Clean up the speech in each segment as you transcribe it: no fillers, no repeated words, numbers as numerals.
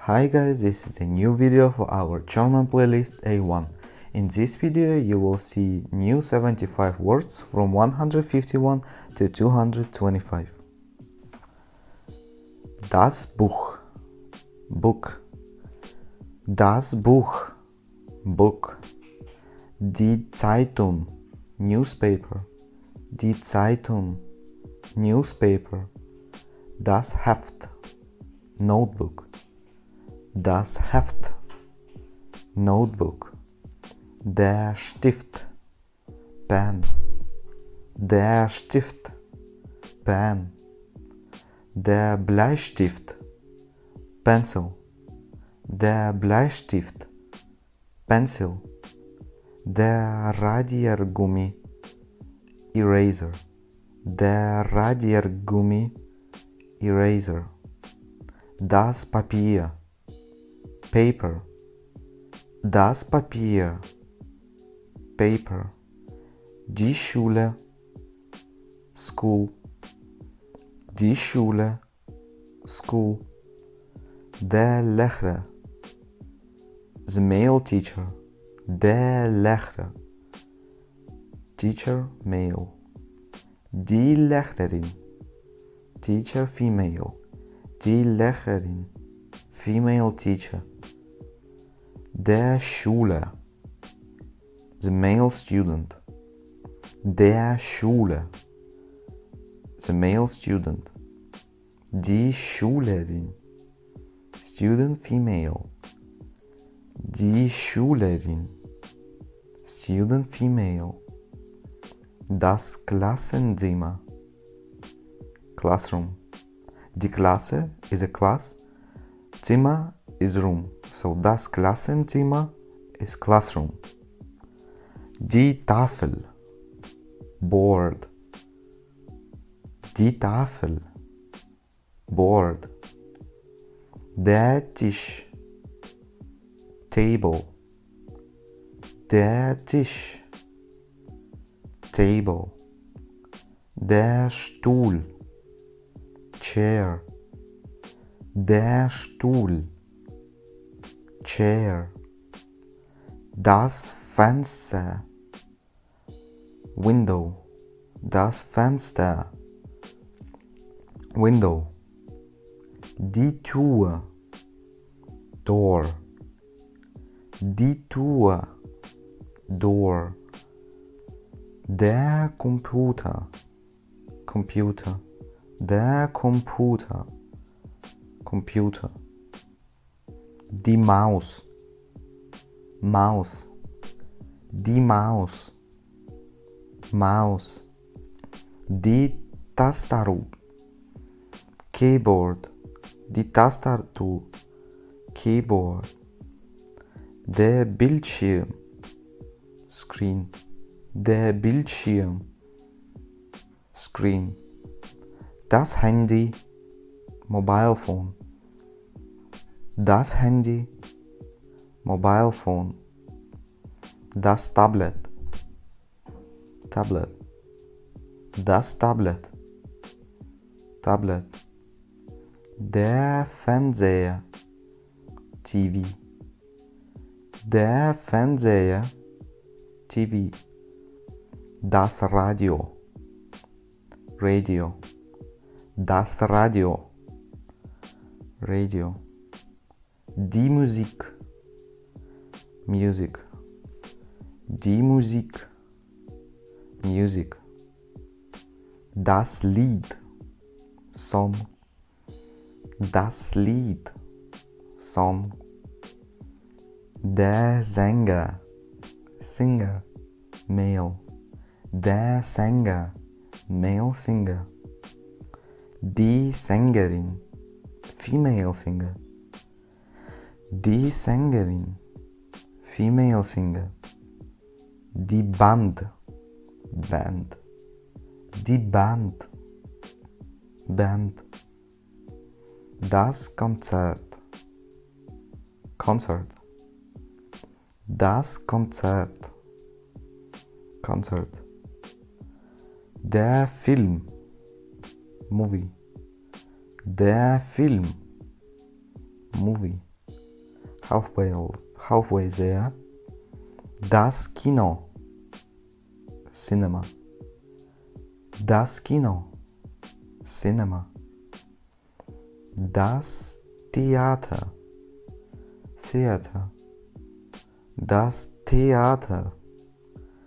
Hi guys, this is a new video for our German playlist A1. In this video you will see new 75 words from 151 to 225. Das Buch, book. Das Buch, book. Die Zeitung, newspaper. Die Zeitung, newspaper. Das Heft, notebook. Das Heft, notebook. Der Stift, pen. Der Stift, pen. Der Bleistift, pencil. Der Bleistift, pencil. Der Radiergummi, eraser. Der Radiergummi, eraser. Das Papier, paper. Das Papier, paper. Die Schule, school. Die Schule, school. Der Lehrer, the male teacher. Der Lehrer, teacher male. Die Lehrerin, teacher female. Die Lehrerin, female teacher. Der Schüler, the male student. Der Schüler, the male student. Die Schülerin, student female. Die Schülerin, student female. Das Klassenzimmer, classroom. Die Klasse is a class, Zimmer is room, so das Klassenzimmer is classroom. Die Tafel, board. Die Tafel, board. Der Tisch, table. Der Tisch, table. Der Stuhl, chair. Der Stuhl, chair. Das Fenster, window. Das Fenster, window. Die Tür, door. Die Tür, door. Der Computer, computer. Der Computer, computer. Die Maus, mouse. Die Maus, mouse. Die Tastatur, keyboard. Die Tastatur, keyboard. Der Bildschirm, screen. Der Bildschirm, screen. Das Handy, mobile phone. Das Handy, mobile phone. Das Tablet, tablet. Das Tablet, tablet. Der Fernseher, TV. Der Fernseher, TV. Das Radio, radio. Das Radio, radio. Die Musik, music. Die Musik, music. Das Lied, song. Das Lied, song. Der Sänger, singer, male. Der Sänger, male singer. Die Sängerin, female singer. Die Sängerin, female singer. Die Band, band. Die Band, band. Das Konzert, concert. Das Konzert, concert. Der Film, movie. Der Film, movie. halfway there. Das Kino, cinema. Das Kino, cinema. Das Theater, theater. Das Theater,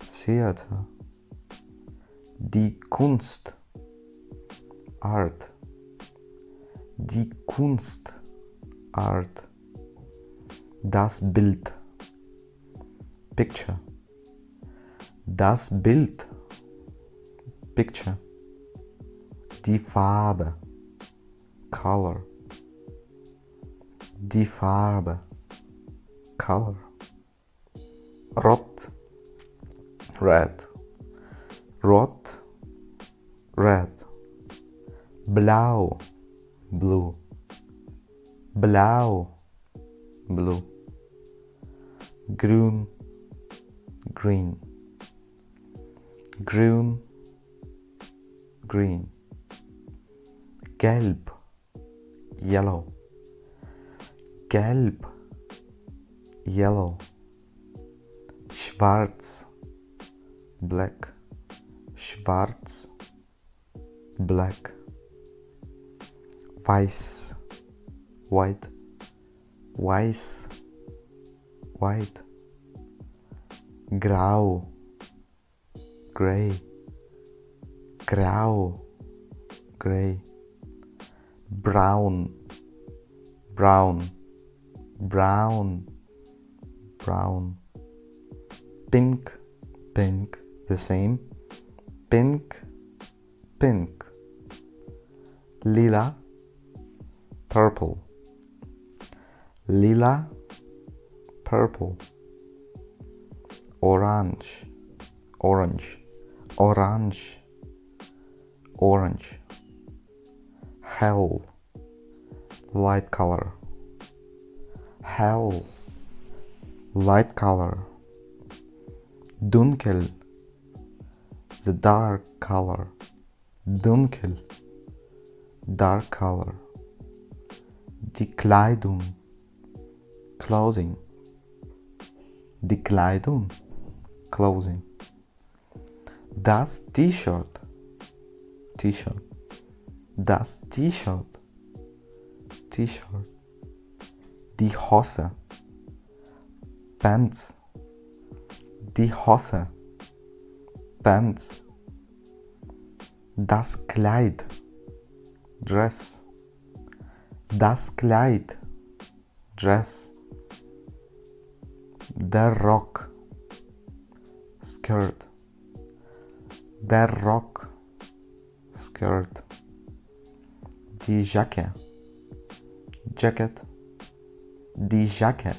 theater. Die Kunst, art. Die Kunst, art. Das Bild, picture. Das Bild, picture. Die Farbe, color. Die Farbe, color. Rot, red. Rot, red. Blau, blue. Blau, blue. Grün, green. Grün, green. Gelb, yellow. Gelb, yellow. Schwarz, black. Schwarz, black. Weiß, white. Weiß, white. Grau, gray. Grau, gray. Brown, brown. Brown, brown. Pink, pink, the same. Pink, pink. Lila, purple. Lila, purple. Orange, orange. Orange, orange. Hell, light color. Hell, light color. Dunkel, the dark color. Dunkel, dark color. Die Kleidung, clothing. Die Kleidung, clothing. Das T-Shirt, T-Shirt. Das T-Shirt, T-Shirt. Die Hose, Pants. Die Hose, Pants. Das Kleid, Dress. Das Kleid, Dress. Der Rock, Skirt. Der Rock, Skirt. Die Jacke, Jacket. Die Jacke,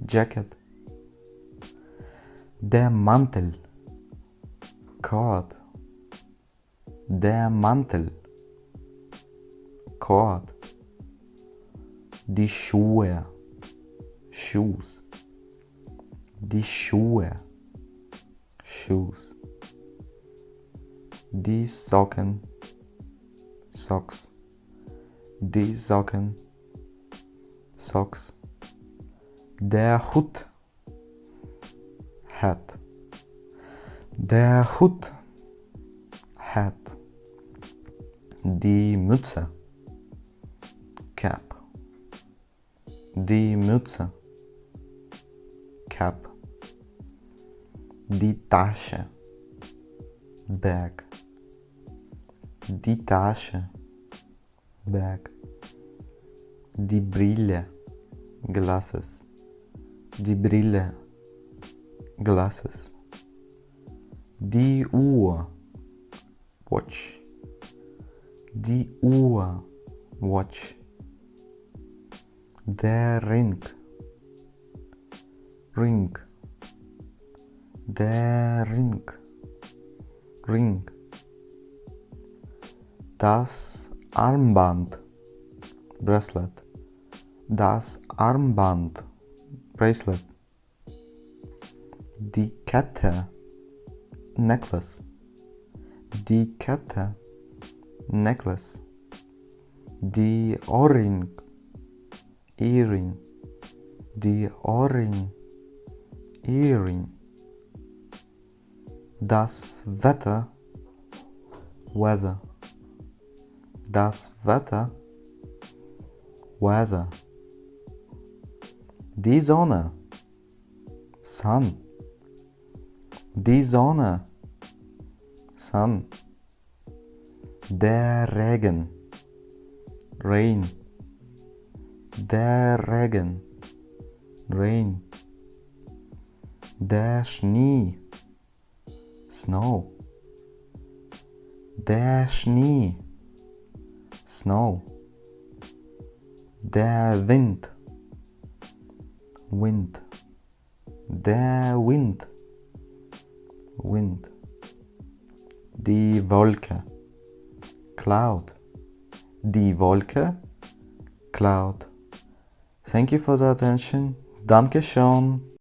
Jacket. Der Mantel, Coat. Der Mantel, Coat. Die Schuhe, Shoes. Die Schuhe, Shoes. Die Socken, Socks. Die Socken, Socks. Der Hut, Hat. Der Hut, Hat. Die Mütze, Cap. Die Mütze, Cap. Die Tasche, Bag. Die Tasche, Bag. Die Brille, Glasses. Die Brille, Glasses. Die Uhr, Watch. Die Uhr, Watch. Der Ring, Ring. Der Ring, Ring. Das Armband, Bracelet. Das Armband, Bracelet. Die Kette, Necklace. Die Kette, Necklace. Die Ohrring, Earring. die Ohrring, Earring, das Wetter, weather, das Wetter, weather, die Sonne, sun, die Sonne, sun, der Regen, rain, der Regen, rain, der Schnee, snow, der Schnee, snow, der Wind, wind, der Wind, wind, die Wolke, cloud, die Wolke, cloud. Thank you for the attention. Danke schön.